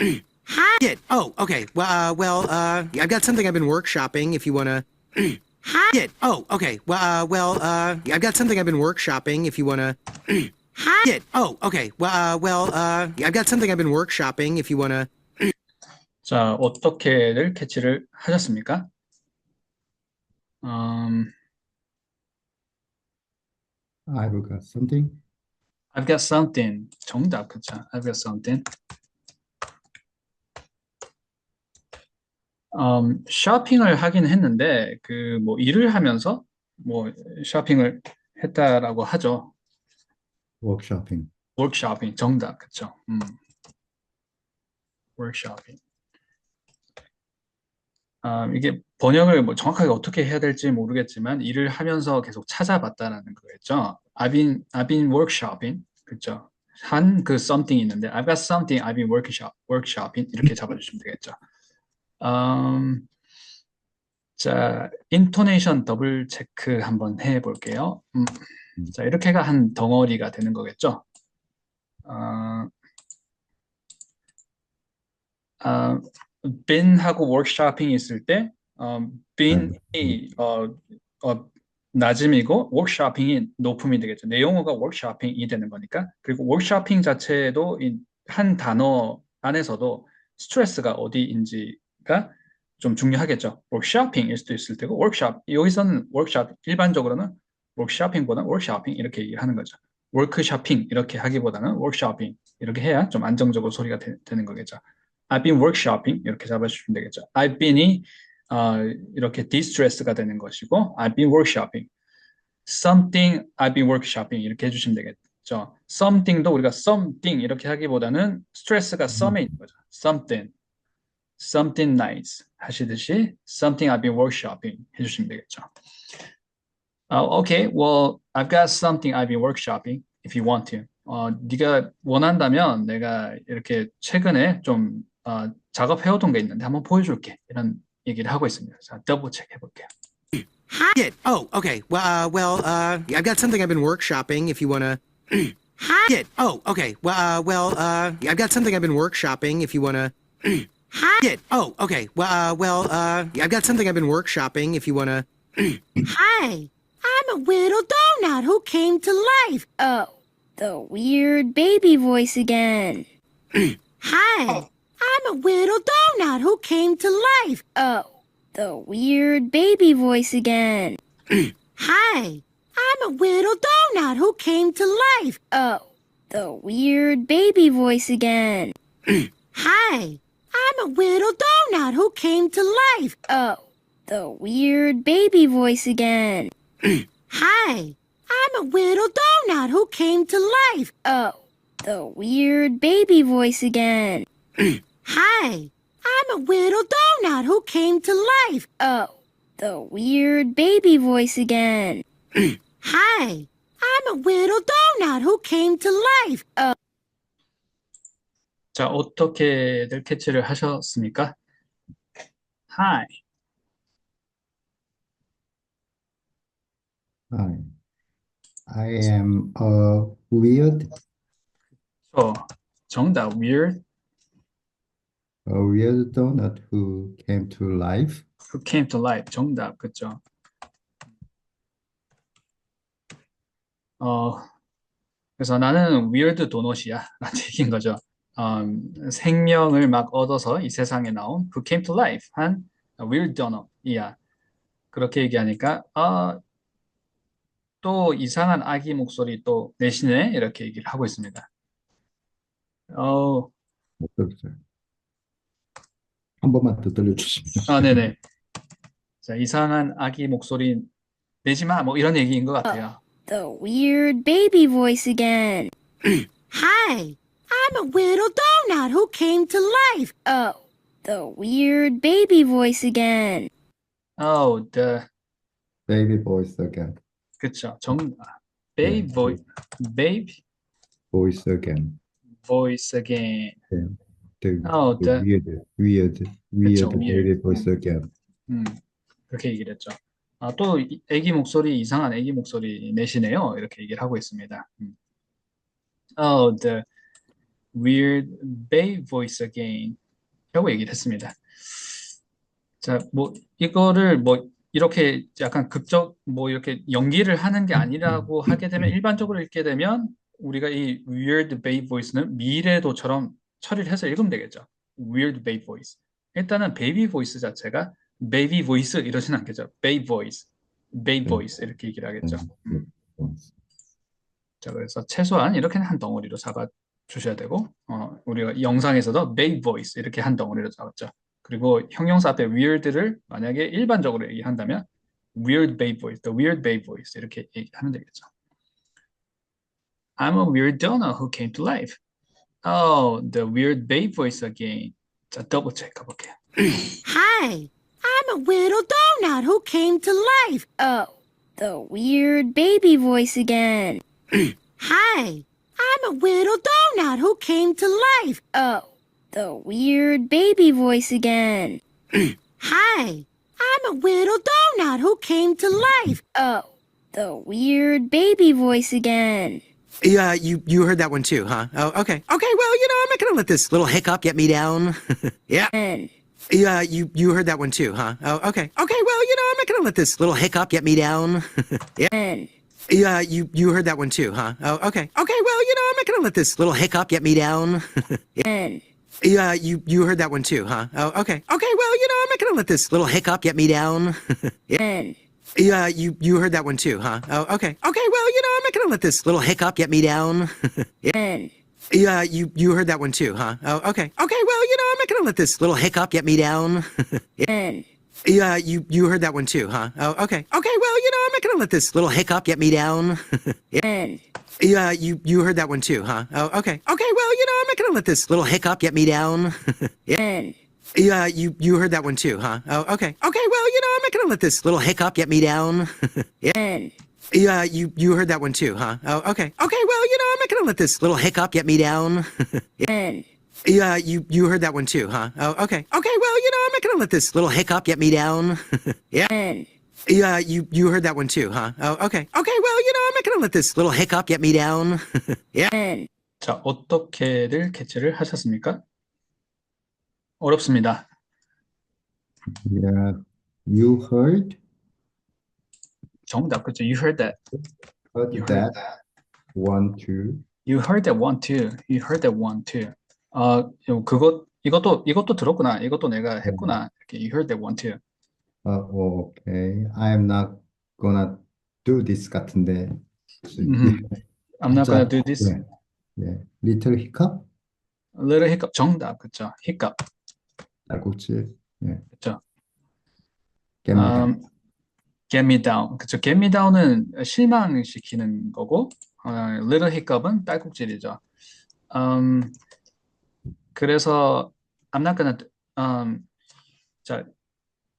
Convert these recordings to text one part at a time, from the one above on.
Hi. Did. Oh, okay. I've got something I've been workshopping if you want to. Hi. Did. Oh, okay. I've got something I've been workshopping if you want to. Hi. Did. Oh, okay. I've got something I've been workshopping if you want to. 자, 어떻게들 캐치를 하셨습니까? Um, I've got something. I've got something. 정답, 그쵸? I've got something. 쇼핑을 하긴 했는데, 일을 하면서, 쇼핑을 했다라고 하죠. Workshopping. workshopping, 정답, 그쵸? workshopping. 이게 번역을 정확하게 어떻게 해야 될지 모르겠지만, 일을 하면서 계속 찾아봤다라는 거겠죠. I've been workshopping, 그쵸? 한 something 있는데, I've got something I've been workshopping, 이렇게 잡아주시면 되겠죠. 자, 인토네이션 더블 체크 한번 해볼게요. 자, 이렇게가 한 덩어리가 되는 거겠죠. been하고 workshopping 있을 때, been이 낮음이고 workshopping이 높음이 되겠죠. 내 용어가 workshopping이 되는 거니까. 그리고 workshopping 자체도 한 단어 안에서도 스트레스가 어디인지가 좀 중요하겠죠. workshopping일 수도 있을 테고 workshop, 여기서는 workshop, 일반적으로는 workshopping보다 workshopping 이렇게 얘기하는 거죠. workshopping 이렇게 하기보다는 workshopping 이렇게 해야 좀 안정적으로 소리가 되는 거겠죠. I've been workshopping 이렇게 잡아주시면 되겠죠. I've been이 이렇게 distress가 되는 것이고 I've been workshopping. Something I've been workshopping 이렇게 해주시면 되겠죠. Something도 우리가 something 이렇게 하기보다는 스트레스가 some에 있는 거죠. something nice 하시듯이 something I've been workshopping 해주시면 되겠죠. Okay, well, I've got something I've been workshopping if you want to. 네가 원한다면 내가 이렇게 최근에 좀 작업해오던 게 있는데 한번 보여줄게. 이런 얘기를 하고 있습니다. 자, 더블 체크 해볼게요. Hi. Did. Oh, okay. I've got something I've been workshopping if you want to. Hi. Did. Oh, okay. I've got something I've been workshopping if you want to. Hi. Did. Oh, okay. I've got something I've been workshopping if you want to. Hi. I'm a little donut who came to life. Oh, the weird baby voice again. Hi. I'm a little donut who came to life. Oh, the weird baby voice again. Hi. I'm a little donut who came to life. Oh, the weird baby voice again. Hi. I'm a little donut who came to life. Oh, the weird baby voice again. Hi. I'm a little donut who came to life. Oh, the weird baby voice again. Hi. I'm a little donut who came to life. Oh, the weird baby voice again. Hi. I'm a little donut who came to life. 자, 어떻게들 캐치를 하셨습니까? Hi. Hi. I am a weird 정답, weird donut who came to life. who came to life. 정답, 그쵸? 그래서 나는 weird 도넛이야 라는 얘기인 거죠. 생명을 막 얻어서 이 세상에 나온 who came to life 한 weird donut이야. 그렇게 얘기하니까 또 이상한 아기 목소리 또 내시네 이렇게 얘기를 하고 있습니다. 못 들었어요. 한 번만 더 들려주시면. 네네. 자, 이상한 아기 목소리 내지 마, 뭐 이런 얘기인 것 같아요. The weird baby voice again. Hi. I'm a little donut who came to life. Oh, the weird baby voice again. The Baby voice again. 그쵸. 정답. Babe Voice again. voice again. The the weird 그쵸, baby weird. voice again. 그렇게 얘기를 했죠. 또 애기 목소리, 이상한 애기 목소리 내시네요. 이렇게 얘기를 하고 있습니다. The weird babe voice again 라고 얘기를 했습니다. 자, 뭐 이거를 뭐 이렇게 약간 극적 뭐 이렇게 연기를 하는 게 아니라고 하게 되면 일반적으로 읽게 되면 우리가 이 weird babe voice는 미래도처럼 처리를 해서 읽으면 되겠죠. weird babe voice. 일단은 baby voice 자체가 baby voice 이러지는 않겠죠. babe voice, babe voice 이렇게 얘기를 하겠죠. 자, 그래서 최소한 이렇게는 한 덩어리로 잡아 주셔야 되고, 우리가 영상에서도 babe voice 이렇게 한 덩어리로 잡았죠. 그리고 형용사 앞에 weird를 만약에 일반적으로 얘기한다면 weird babe voice, the weird babe voice 이렇게 얘기하면 되겠죠. I'm a weird donut who came to life. Oh, the weird babe voice again. 자, 더블 체크 가볼게요. Hi, I'm a little donut who came to life. Oh, the weird baby voice again. Hi, I'm a little donut who came to life. Oh, the weird baby voice again. Hi, I'm a little donut who came to life. Oh, the weird baby voice again. Yeah, you heard that one too, huh? Oh, okay. Okay, well, I'm not gonna let this little hiccup get me down. Yeah. N. Yeah, you heard that one too, huh? Oh, okay. Okay, well, I'm not gonna let this little hiccup get me down. Yeah. N. Yeah, you heard that one too, huh? Oh, okay. Okay, well, I'm not gonna let this little hiccup get me down. Yeah. N. Yeah, you heard that one too, huh? Oh, okay. Okay, well, I'm not gonna let this little hiccup get me down. Yeah. N. Yeah, you heard that one too, huh? Oh, okay. Okay, well, I'm not gonna let this little hiccup get me down. Yeah. N. Yeah, you heard that one too, huh? Oh, okay. Okay, well, I'm not gonna let this little hiccup get me down. Yeah. N. Yeah, you heard that one too, huh? Oh, okay. Okay, well, I'm not gonna let this little hiccup get me down. Yeah. N. Yeah, you heard that one too, huh? Oh, okay. Okay, well, I'm not gonna let this little hiccup get me down. Yeah. N. Yeah, you heard that one too, huh? Oh, okay. Okay, well, I'm not gonna let this little hiccup get me down. Yeah. N. Yeah, you heard that one too, huh? Oh, okay. Okay, well, I'm not gonna let this little hiccup get me down. Yeah. N. Yeah, you heard that one too, huh? Oh, okay. Okay, well, I'm not gonna let this little hiccup get me down. Yeah. N. Yeah, you heard that one too, huh? Oh, okay. Okay, well, I'm not gonna let this little hiccup get me down. Yeah. N. 자, 어떻게들 캐치를 하셨습니까? 어렵습니다. Yeah, you heard 정답, 그렇죠? You heard that. You heard that one, two. You heard that one too. You heard that one too. 이것도 들었구나. 이것도 내가 했구나. 이렇게 you heard that one too. Okay. I'm not gonna do this 같은데. I'm not gonna do this. Yeah. Yeah. Little hiccup? Little hiccup. 정답, 그렇죠? hiccup. 딸꾹질. 예. 그렇죠? Get me down. Get me down. 그렇죠? Get me down은 실망시키는 거고, little hiccup은 딸꾹질이죠. 그래서 I'm not gonna 자,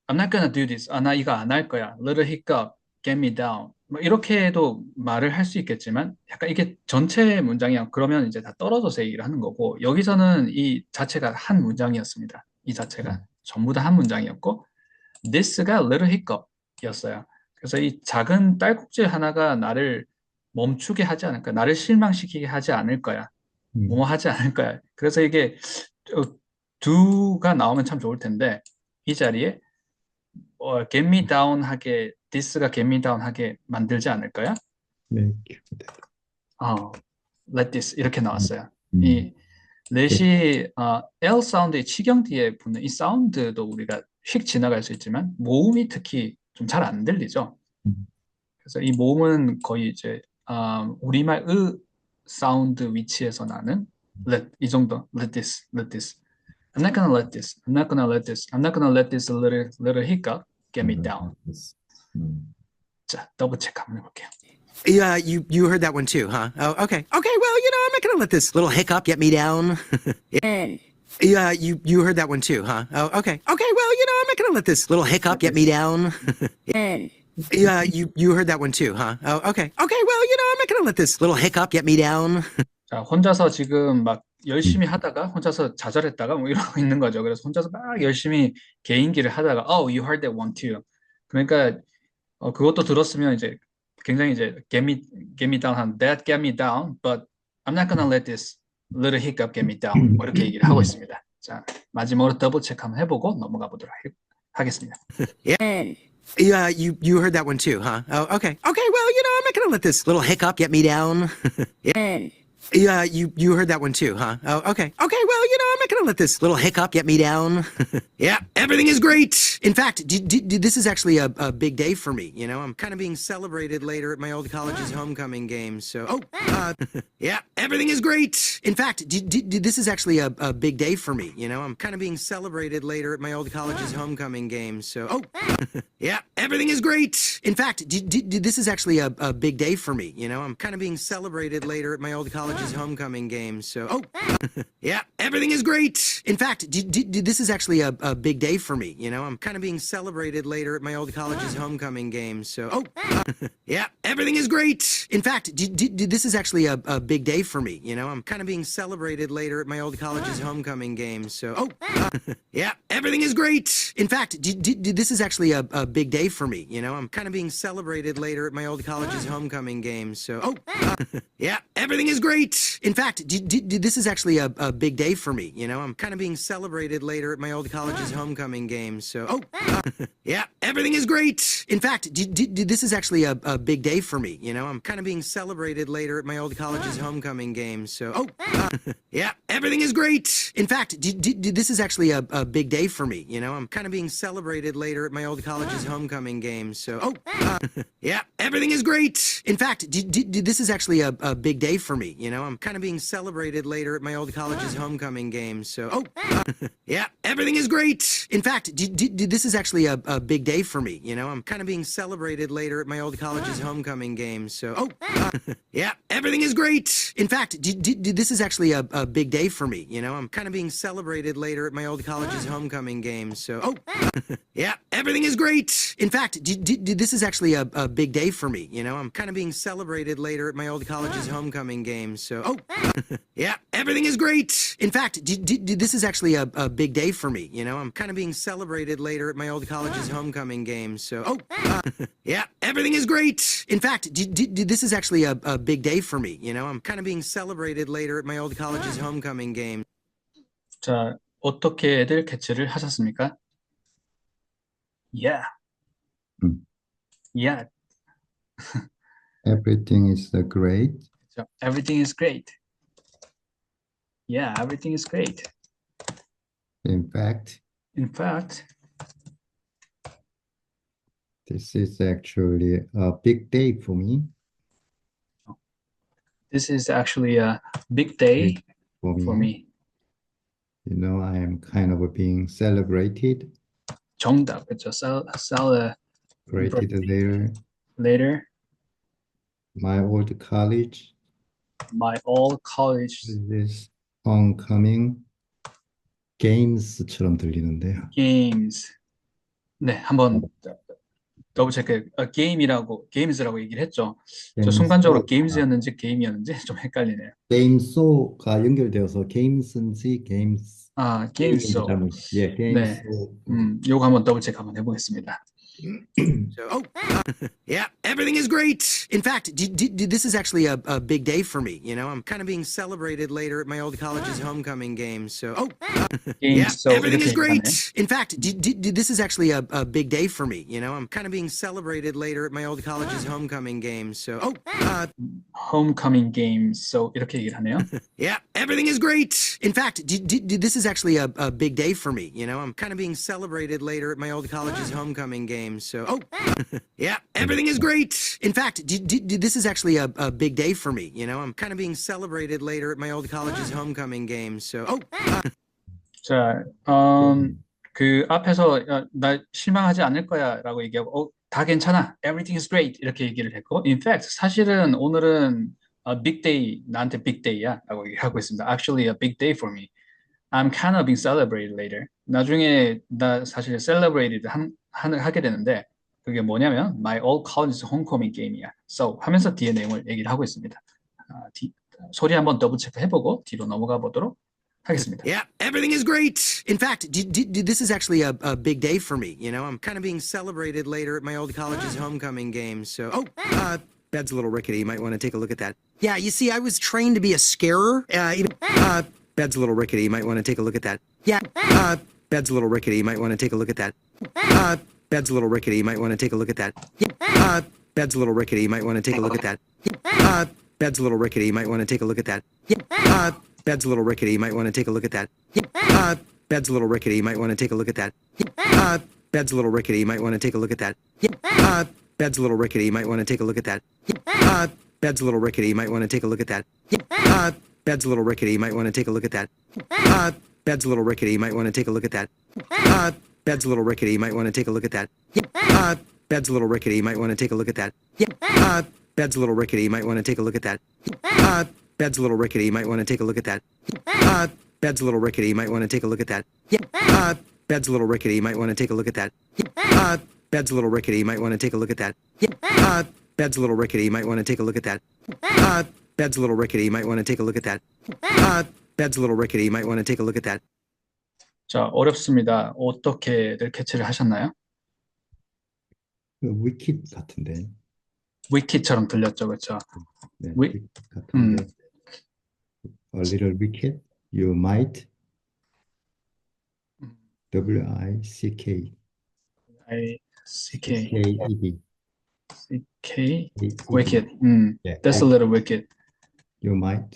I'm not gonna do this. 나 이거 안 할 거야. Little hiccup, get me down. 뭐 이렇게도 말을 할 수 있겠지만 약간 이게 전체 문장이야. 그러면 이제 다 떨어져서 얘기를 하는 거고 여기서는 이 자체가 한 문장이었습니다. 이 자체가 전부 다 한 문장이었고 this가 little hiccup이었어요. 그래서 이 작은 딸꾹질 하나가 나를 멈추게 하지 않을 거야. 나를 실망시키게 하지 않을 거야. 뭐뭐 하지 않을 거야. 그래서 이게 do가 나오면 참 좋을 텐데 이 자리에 get me down 하게 this가 get me down 하게 만들지 않을 거야. let this 이렇게 나왔어요. 이 let이 L 사운드의 치경 뒤에 붙는 이 사운드도 우리가 휙 지나갈 수 있지만 모음이 특히 좀 잘 안 들리죠. 그래서 이 모음은 거의 이제 우리말 사운드 위치에서 나는 let 이 정도 let this I'm not gonna let this I'm not gonna let this I'm not gonna let this little hiccup get me down. 자, 더블 체크 한번 해볼게요. Yeah, you heard that one too, huh? Oh, okay. Okay, well, I'm not gonna let this little hiccup get me down. Yeah. N. Yeah, you heard that one too, huh? Oh, okay. Okay, well, I'm not gonna let this little hiccup get me down. N. Yeah, you heard that one too, huh? Oh, okay. Okay, well, I'm not gonna let this little hiccup get me down. 자, 혼자서 지금 막 열심히 하다가 혼자서 좌절했다가 뭐 이러고 있는 거죠. 그래서 혼자서 막 열심히 개인기를 하다가 you heard that one too. 그러니까 그것도 들었으면 이제 굉장히 이제 get me down 한 that get me down, but I'm not gonna let this little hiccup get me down. 뭐 이렇게 얘기를 하고 있습니다. 자, 마지막으로 더블 체크 한번 해보고 넘어가 보도록 하겠습니다. N. Yeah, you heard that one too, huh? Oh, okay. Okay, well, I'm not gonna let this little hiccup get me down. N. Yeah, you heard that one too, huh? Oh, okay. Okay, well, I'm not gonna let this little hiccup get me down. Yeah, everything is great. In fact, this is actually a big day for me. I'm kind of being celebrated later at my old college's homecoming game. So, yeah, everything is great. In fact, this is actually a big day for me. I'm kind of being celebrated later at my old college's homecoming game. So, yeah, everything is great. In fact, this is actually a big day for me. I'm kind of being celebrated later at my old college's homecoming game. So, yeah, everything is great. In fact, this is actually a big day for me. I'm kind of being celebrated later at my old college's homecoming game. So, yeah, everything is great. In fact, this is actually a big day for me. I'm kind of being celebrated later at my old college's homecoming game. So, yeah, everything is great. In fact, this is actually a big day for me. I'm kind of being celebrated later at my old college's homecoming game. So, yeah, everything is great. In fact, this is actually a big day for me. I'm kind of being celebrated later at my old college's homecoming game. So, yeah, everything is great. In fact, this is actually a big day for me. I'm kind of being celebrated later at my old college's homecoming game. So, yeah, everything is great. In fact, this is actually a big day for me. I'm kind of being celebrated later at my old college's homecoming game. So, yeah, everything is great. In fact, this is actually a big day for me. I'm kind of being celebrated later at my old college's homecoming game. So, yeah, everything is great. In fact, this is actually a big day for me. I'm kind of being celebrated later at my old college's homecoming game. So, yeah, everything is great. In fact, this is actually a big day for me. I'm kind of being celebrated later at my old college's homecoming game. So, yeah, everything is great. In fact, this is actually a big day for me. I'm kind of being celebrated later at my old college's homecoming game. So, yeah, everything is great. In fact, this is actually a big day for me. I'm kind of being celebrated later at my old college's homecoming game. So, yeah, everything is great. In fact, this is actually a big day for me. I'm kind of being celebrated later at my old college's homecoming game. 자, 어떻게들 캐치를 하셨습니까? Yeah. Yeah. Everything is great. So, everything is great. Yeah, everything is great. In fact, In fact, this is actually a big day for me. this is actually a big day for me. I am kind of being celebrated 정답, 그렇죠? Celebrated later. my old college. My old college This homecoming games처럼 들리는데요. games. 네, 한번 더블 체크. games라고 얘기를 했죠. 저 순간적으로 games였는지 game이었는지 좀 헷갈리네요. 게임소가 연결되어서 games인지 games. games. 예, 게임소. 요거 한번 더블 체크 한번 해보겠습니다. So, yeah, everything is great. In fact, this is actually a big day for me. I'm kind of being celebrated later at my old college's homecoming game. So, yeah, everything is great. In fact, this is actually a big day for me. I'm kind of being celebrated later at my old college's homecoming game. So, homecoming games. So 이렇게 얘기를 하네요. yeah, everything is great. In fact, this is actually a big day for me. I'm kind of being celebrated later at my old college's homecoming game. So, yeah, everything is great. In fact, this is actually a big day for me. I'm kind of being celebrated later at my old college's homecoming game. So, 자, 그 앞에서 나 실망하지 않을 거야라고 얘기하고 다 괜찮아. Everything is great. 이렇게 얘기를 했고, in fact, 사실은 오늘은 big day, 나한테 big day야라고 얘기하고 있습니다. Actually, a big day for me. I'm kind of being celebrated later. 나중에 나 사실 celebrated 하게 되는데 그게 뭐냐면 my old college homecoming game이야. So 하면서 뒤에 내용을 얘기를 하고 있습니다. 소리 한번 더블 체크 해보고 뒤로 넘어가 보도록 하겠습니다. yeah, everything is great. In fact, this is actually a big day for me. I'm kind of being celebrated later at my old college's homecoming game. So, bed's a little rickety. You might want to take a look at that. Yeah, you see, I was trained to be a scarer. Bed's a little rickety. You might want to take a look at that. Yeah, bed's a little rickety. You might want to take a look at that. Bed's a little rickety. You might want to take a look at that. Yeah, bed's a little rickety. You might want to take a look at that. Yeah, bed's a little rickety. You might want to take a look at that. Yeah, bed's a little rickety. You might want to take a look at that. Yeah, bed's a little rickety. You might want to take a look at that. Yeah, bed's a little rickety. You might want to take a look at that. Yeah, bed's a little rickety. You might want to take a look at that. Yeah, bed's a little rickety. You might want to take a look at that. Yeah, bed's a little rickety. You might want to take a look at that. Bed's a little rickety. You might want to take a look at that. Bed's a little rickety. You might want to take a look at that. Bed's a little rickety. You might want to take a look at that. Bed's a little rickety. You might want to take a look at that. Bed's a little rickety. You might want to take a look at that. Bed's a little rickety. You might want to take a look at that. Bed's a little rickety. You might want to take a look at that. Bed's a little rickety. You might want to take a look at that. Bed's a little rickety. You might want to take a look at that. Bed's a little rickety. You might want to take a look at that. Bed's a little rickety. You might want to take a look at that. 자, 어렵습니다. 어떻게들 캐치를 하셨나요? 위킷 같은데. 위키처럼 들렸죠, 그렇죠? 네, 위- 위킷 같은데. A little wicked, you might. W-I-C-K. I-C-K, K-E-D. C-K, K-E-D. wicked. Yeah. That's a little wicked. You might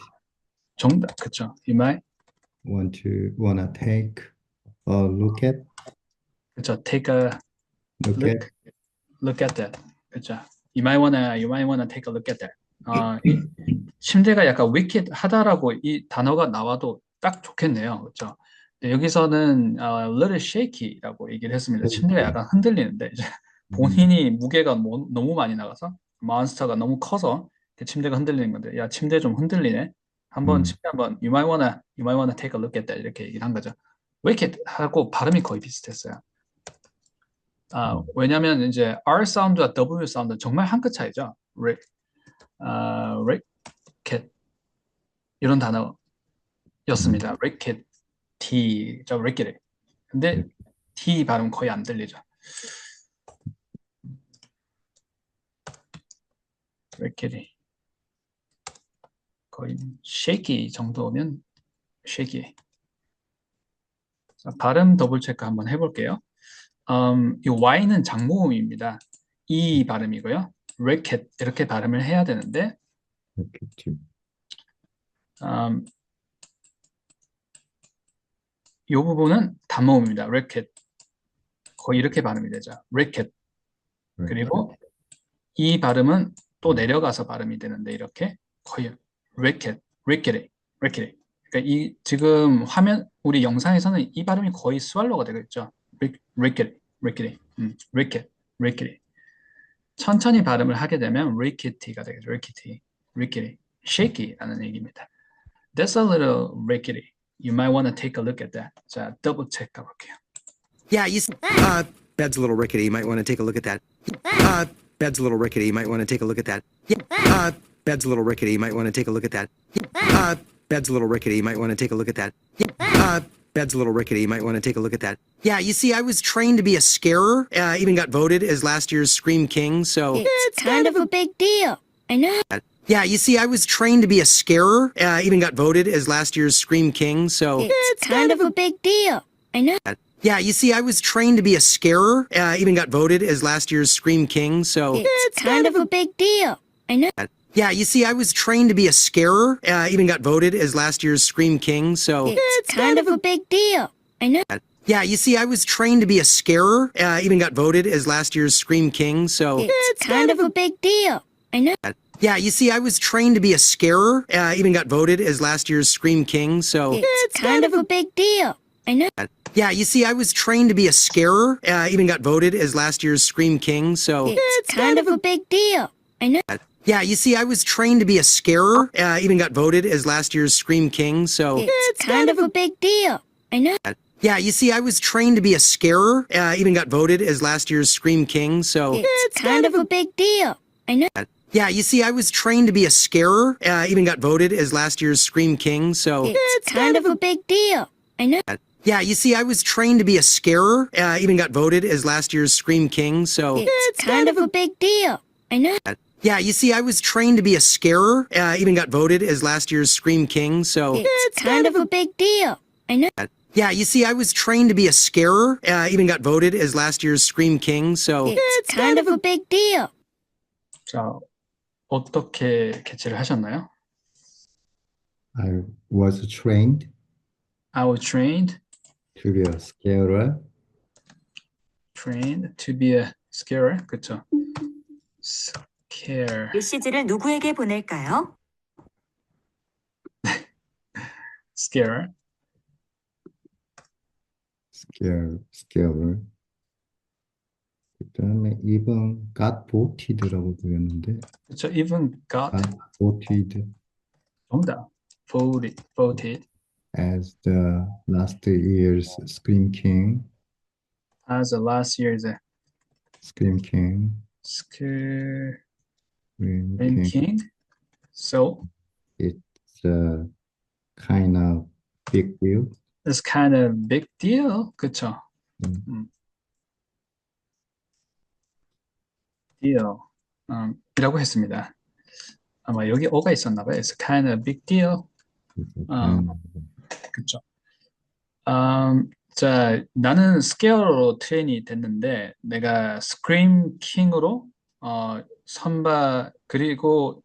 정답, 그렇죠? You might, wanna take a look at 그렇죠? Take a look at look at that. 그렇죠? You might wanna take a look at that. 이 침대가 약간 wicked 하다라고 이 단어가 나와도 딱 좋겠네요. 그렇죠? 근데 여기서는 little shaky라고 얘기를 했습니다. 침대가 약간 흔들리는데 이제 본인이 무게가 너무 많이 나가서 몬스터가 너무 커서 그 침대가 흔들리는 건데, 야, 침대 좀 흔들리네. 한번 침대 한번 you might wanna take a look at that 이렇게 얘기를 한 거죠. wicked 하고 발음이 거의 비슷했어요. 왜냐면 이제 R 사운드와 W 사운드 정말 한 끗 차이죠. racket 이런 단어였습니다. racket, T, 저 racket. 근데 T 발음 거의 안 들리죠. racket이 거의 shaky 정도면 shaky. 자, 발음 더블 체크 한번 해볼게요. 이 Y는 장모음입니다. 이 발음이고요. racket 이렇게 발음을 해야 되는데 이 부분은 단모음입니다. racket 거의 이렇게 발음이 되죠. racket. 그리고 이 발음은 또 내려가서 발음이 되는데 이렇게 거의 racket. 그러니까 이 지금 화면 우리 영상에서는 이 발음이 거의 스왈로가 되고 있죠. racket. 천천히 발음을 하게 되면 ricketty가 되겠죠. rickety, shaky라는 얘기입니다. That's a little rickety. You might want to take a look at that. 자, 더블 체크 가볼게요. Yeah, bed's a little rickety. You might want to take a look at that. Bed's a little rickety. You might want to take a look at that. Bed's a little rickety. You might want to take a look at that. Bed's a little rickety. You might want to take a look at that. Bed's a little rickety. You might want to take a look at that. Yeah, you see, I was trained to be a scarer. Even got voted as last year's Scream King, so... It's kind of a big deal. I know. Yeah, you see, I was trained to be a scarer. Even got voted as last year's Scream King, so... It's kind of a big deal. I know. Yeah, you see, I was trained to be a scarer. Even got voted as last year's Scream King, so... It's kind of a big deal. I know. Yeah, you see, I was trained to be a scarer. Even got voted as last year's Scream King, so... It's kind of a big deal. I know. Yeah, you see, I was trained to be a scarer. Even got voted as last year's Scream King, so... It's kind of a big deal. I know. Yeah, you see, I was trained to be a scarer. Even got voted as last year's Scream King, so... It's kind of a big deal. I know. Yeah, you see, I was trained to be a scarer. Even got voted as last year's Scream King, so... It's kind of a big deal. I know. Yeah, you see, I was trained to be a scarer. Even got voted as last year's Scream King, so... It's kind of a big deal. I know. Yeah, you see, I was trained to be a scarer. Even got voted as last year's Scream King, so... It's kind of a big deal. I know. Yeah, you see, I was trained to be a scarer. Even got voted as last year's Scream King, so... It's kind of a big deal. I know. Yeah, you see, I was trained to be a scarer. Even got voted as last year's Scream King, so... It's kind of a big deal. I know. Yeah, you see, I was trained to be a scarer. Even got voted as last year's Scream King, so... It's kind of a big deal. I know. Yeah, you see, I was trained to be a scarer. Even got voted as last year's Scream King, so... It's kind of a big deal. 자, 어떻게 캐치를 하셨나요? I was trained I was trained to be a scarer. to be a scarer. 그쵸? scare. 메시지를 누구에게 보낼까요? scare. scarer. 그다음에 2번 got voted라고 드렸는데 그쵸? even got voted 정답. voted as the last year's Scream King. as last year's Scream King. Scream Scream King. King. So It's a kind of big deal. it's kind of big deal. 그쵸? deal. 이라고 했습니다. 아마 여기 어가 있었나 봐요. It's kind of big deal. 그쵸? 자, 나는 스케어로 트레인이 됐는데 내가 스크림 킹으로 그리고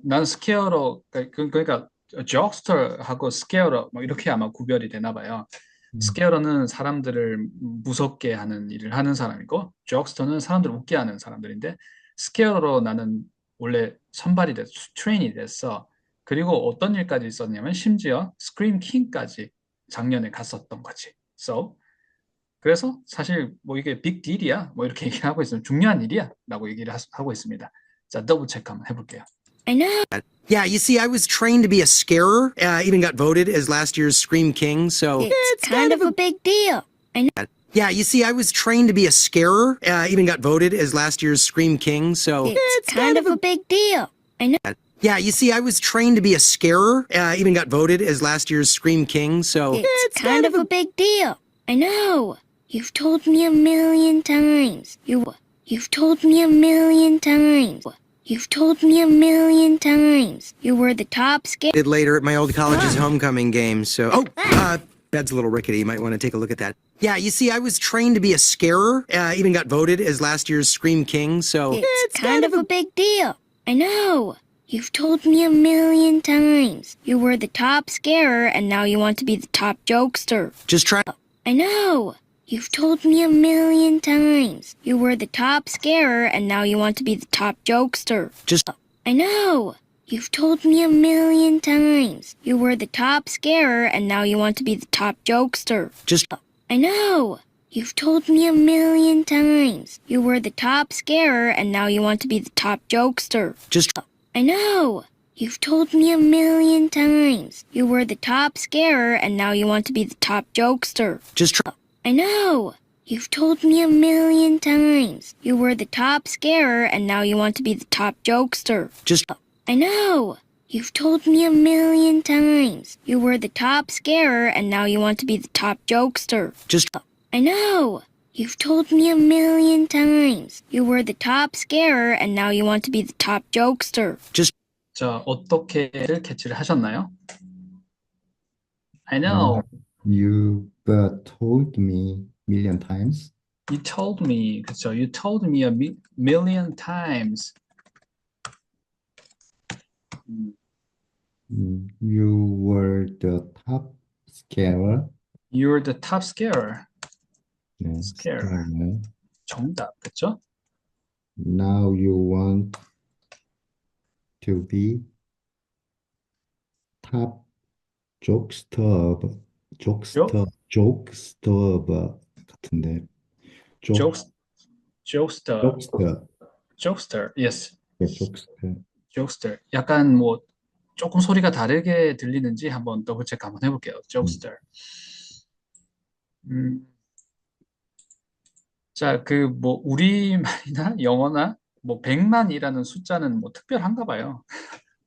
난 스케어로 그러니까 적스터하고 스케어로 뭐 이렇게 아마 구별이 되나 봐요. 스케어러는 사람들을 무섭게 하는 일을 하는 사람이고 적스터는 사람들을 웃게 하는 사람들인데 스케어로 나는 원래 선발이 됐어, 트레인이 됐어. 그리고 어떤 일까지 있었냐면 심지어 스크림 킹까지 작년에 갔었던 거지. So 그래서 사실 뭐 이게 빅 딜이야 뭐 이렇게 얘기하고 있으면 중요한 일이야 라고 얘기를 하고 있습니다. 자, 더블 체크 한번 해볼게요. I know. Yeah, you see, I was trained to be a scarer. Even got voted as last year's Scream King, so... It's kind of a big deal. I know. Yeah, you see, I was trained to be a scarer. Even got voted as last year's Scream King, so... It's kind of a big deal. I know. Yeah, you see, I was trained to be a scarer. Even got voted as last year's Scream King, so... It's kind of a big deal. I know. You've told me a million times. You've told me a million times. You've told me a million times. You were the top scare. Did later at my old college's homecoming game, so... Oh, bed's a little rickety. You might want to take a look at that. Yeah, you see, I was trained to be a scarer. Even got voted as last year's Scream King, so... It's kind of a big deal. I know. You've told me a million times. You were the top scarer, and now you want to be the top jokester. Just try... I know. You've told me a million times. You were the top scarer, and now you want to be the top jokester. Just... I know. You've told me a million times. You were the top scarer, and now you want to be the top jokester. Just... I know. You've told me a million times. You were the top scarer, and now you want to be the top jokester. Just... I know. You've told me a million times. You were the top scarer, and now you want to be the top jokester. Just try... I know. You've told me a million times. You were the top scarer, and now you want to be the top jokester. Just... I know. You've told me a million times. You were the top scarer, and now you want to be the top jokester. Just... I know. You've told me a million times. You were the top scarer, and now you want to be the top jokester. Just... 자, 어떻게를 캐치를 하셨나요? I know. You've told me million times. You told me. 그쵸? You told me a million times. You were the top scarer. You're the top scarer. 네, Scarer. scarer. 정답. 그쵸? Now you want to be top jokester 같은데. Jokester. Jokester. Yes. 네, jokester. Jokester. 약간 뭐 조금 소리가 다르게 들리는지 한번 더블 체크 한번 해볼게요. Jokester. 자, 그 뭐 우리말이나 영어나 뭐 100만이라는 숫자는 뭐 특별한가 봐요.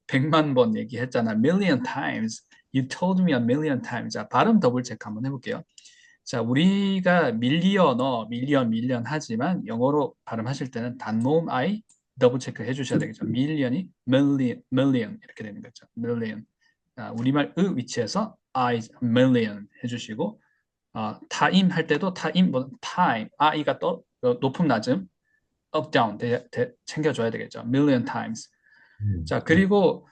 100만 번 얘기했잖아. Million times. You told me a million times. 자, 발음 더블 체크 한번 해볼게요. 자, 우리가 밀리언 하지만 영어로 발음하실 때는 단모음 I, 더블 체크 해주셔야 되겠죠. million이 million 이렇게 되는 거죠. million. 우리말 의 위치에서 I million 해주시고 타임 할 때도 타임 뭐 time I가 또 높음 낮음 up down 챙겨줘야 되겠죠. million times. 자 그리고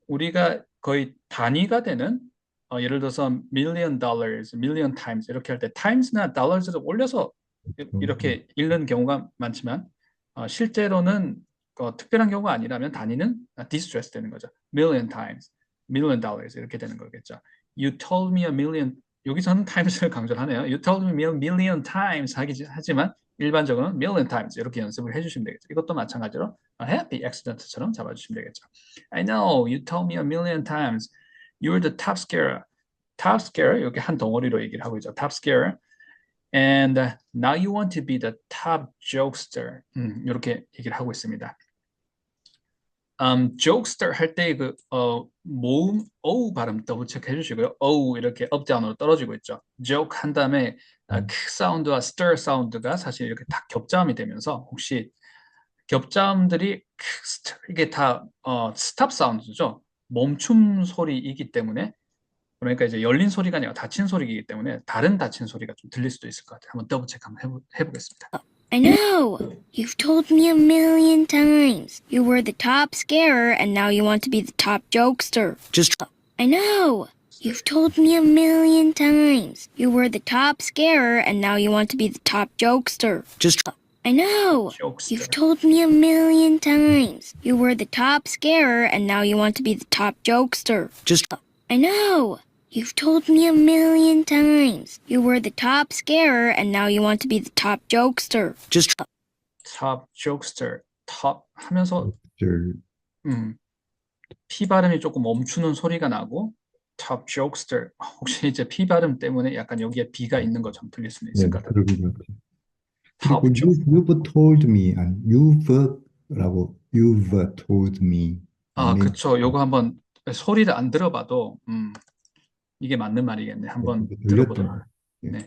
우리가 거의 단위가 되는 예를 들어서 million dollars, million times 이렇게 할 때 times나 dollars를 올려서 이렇게 읽는 경우가 많지만 실제로는 특별한 경우가 아니라면 단위는 distress 되는 거죠. million times, million dollars 이렇게 되는 거겠죠. You told me a million 여기서는 times를 강조를 하네요. You told me a million times 하지만 일반적으로는 million times 이렇게 연습을 해주시면 되겠죠. 이것도 마찬가지로 happy accident처럼 잡아주시면 되겠죠. I know you told me a million times you're the top scarer. top scarer 이렇게 한 덩어리로 얘기를 하고 있죠. top scarer. And now you want to be the top jokester. 이렇게 얘기를 하고 있습니다. jokester 할 때 그 모음 o 발음 더블 체크 해주시고요. o 이렇게 up down으로 떨어지고 있죠. joke 한 다음에 크 사운드와 stir 사운드가 사실 이렇게 다 겹자음이 되면서 혹시 겹자음들이 이게 다 스탑 사운드죠. 멈춤 소리이기 때문에 그러니까 이제 열린 소리가 아니라 닫힌 소리이기 때문에 다른 닫힌 소리가 좀 들릴 수도 있을 것 같아요. 한번 더블 체크 한번 해보겠습니다. I know. You've told me a million times. You were the top scarer, and now you want to be the top jokester. Just I know. You've told me a million times. You were the top scarer, and now you want to be the top jokester. just I know. jokester. You've told me a million times. You were the top scarer, and now you want to be the top jokester. just I know. You've told me a million times. You were the top scarer, and now you want to be the top jokester. just top jokester. top 하면서 줄 P 발음이 조금 멈추는 소리가 나고 top jokester 혹시 이제 P 발음 때문에 약간 여기에 B가 있는 것처럼 들릴 수는 네, 있을 것 같아요. 그럴 것 같아요. top 그리고 you've told me, 아니, you've told me. 그쵸. 요거 한번 소리를 안 들어봐도 이게 맞는 말이겠네. 한번 들어보도록. 들렸던 네.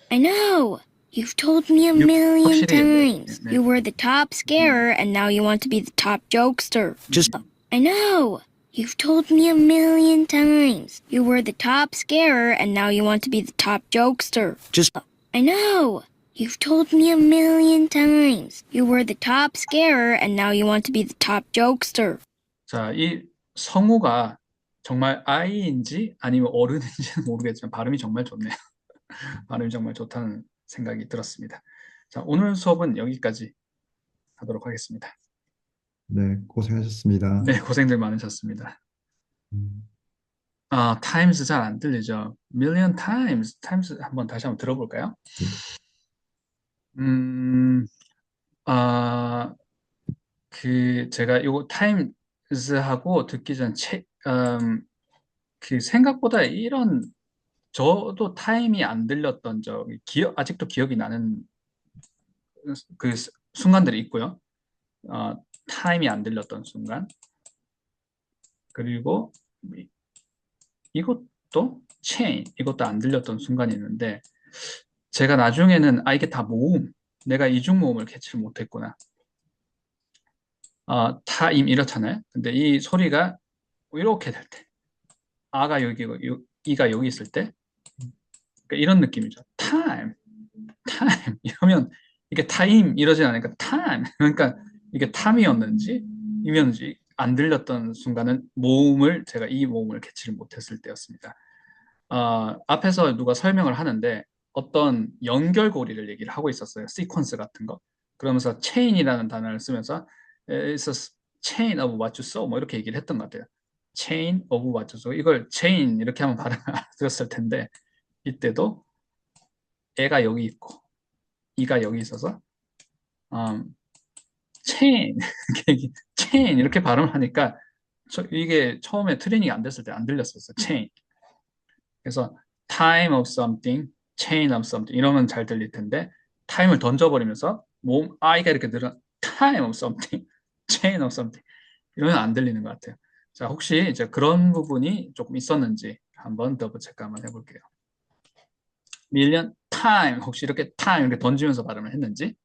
I know. You've told me a You- million 확실히, times. 네. You were the top scarer, and now you want to be the top jokester. just I know. You've told me a million times. You were the top scarer, and now you want to be the top jokester. just I know. You've told me a million times. You were the top scarer, and now you want to be the top jokester. 자, 이 성우가 정말 아이인지 아니면 어른인지는 모르겠지만 발음이 정말 좋네요. 발음이 정말 좋다는 생각이 들었습니다. 자, 오늘 수업은 여기까지 하도록 하겠습니다. 네, 고생하셨습니다. 네, 고생들 많으셨습니다. times 잘 안 들리죠? million times 한번 다시 한번 들어볼까요? 제가 요거 times하고 듣기 전 생각보다 이런 저도 타임이 안 들렸던 적이 아직도 기억이 나는 그 순간들이 있고요. 타임이 안 들렸던 순간. 그리고 이것도 chain 이것도 안 들렸던 순간이 있는데 제가 나중에는 이게 다 모음 내가 이중 모음을 캐치를 못했구나. 타임 이렇잖아요. 근데 이 소리가 이렇게 될 때 아가 여기고 이가 여기 있을 때 그러니까 이런 느낌이죠. time 이러면 이게 타임 이러진 않으니까 time 그러니까 이게 탐이었는지 이면지 안 들렸던 순간은 제가 이 모음을 캐치를 못했을 때였습니다. 앞에서 누가 설명을 하는데 어떤 연결고리를 얘기를 하고 있었어요. 시퀀스 같은 거. 그러면서 chain이라는 단어를 쓰면서 It's a chain of what you saw 뭐 이렇게 얘기를 했던 것 같아요. chain of what you saw 이걸 chain 이렇게 하면 발음을 알아들었을 텐데 이때도 애가 여기 있고 이가 여기 있어서 chain chain 이렇게 발음을 하니까 이게 처음에 트레이닝이 안 됐을 때 안 들렸었어요. chain. 그래서 time of something, chain of something 이러면 잘 들릴 텐데 time을 던져버리면서 I가 이렇게 늘어 time of something, chain of something 이러면 안 들리는 것 같아요. 자, 혹시 이제 그런 부분이 조금 있었는지 한번 더블 체크 한번 해볼게요. million time 혹시 이렇게 time 이렇게 던지면서 발음을 했는지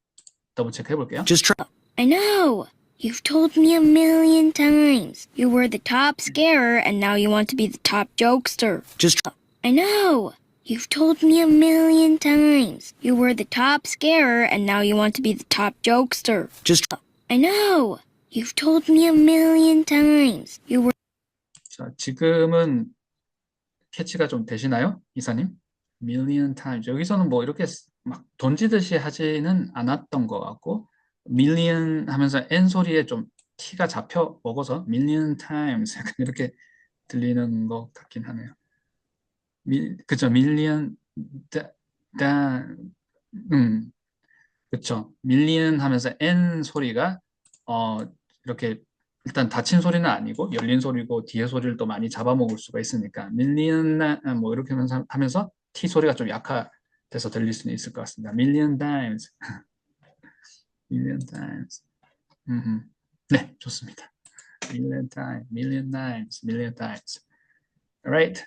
더블 체크 해볼게요. just try I know. You've told me a million times. You were the top scarer and now you want to be the top jokester. Just I know. You've told me a million times. You were the top scarer and now you want to be the top jokester. just I know. You've told me a million times. You were 자, 지금은 캐치가 좀 되시나요? 이사님? million times. 여기서는 뭐 이렇게 막 던지듯이 하지는 않았던 것 같고, million 하면서 N 소리에 좀 T가 잡혀 먹어서 million times 약간 이렇게 들리는 것 같긴 하네요. 그쵸, million, 다, 그쵸. million 하면서 N 소리가, 이렇게 일단 닫힌 소리는 아니고 열린 소리고 뒤에 소리를 또 많이 잡아먹을 수가 있으니까 million 뭐 이렇게 하면서 T 소리가 좀 약화돼서 들릴 수는 있을 것 같습니다. million times, million times. 네, 좋습니다. million times, million times, million times. Alright.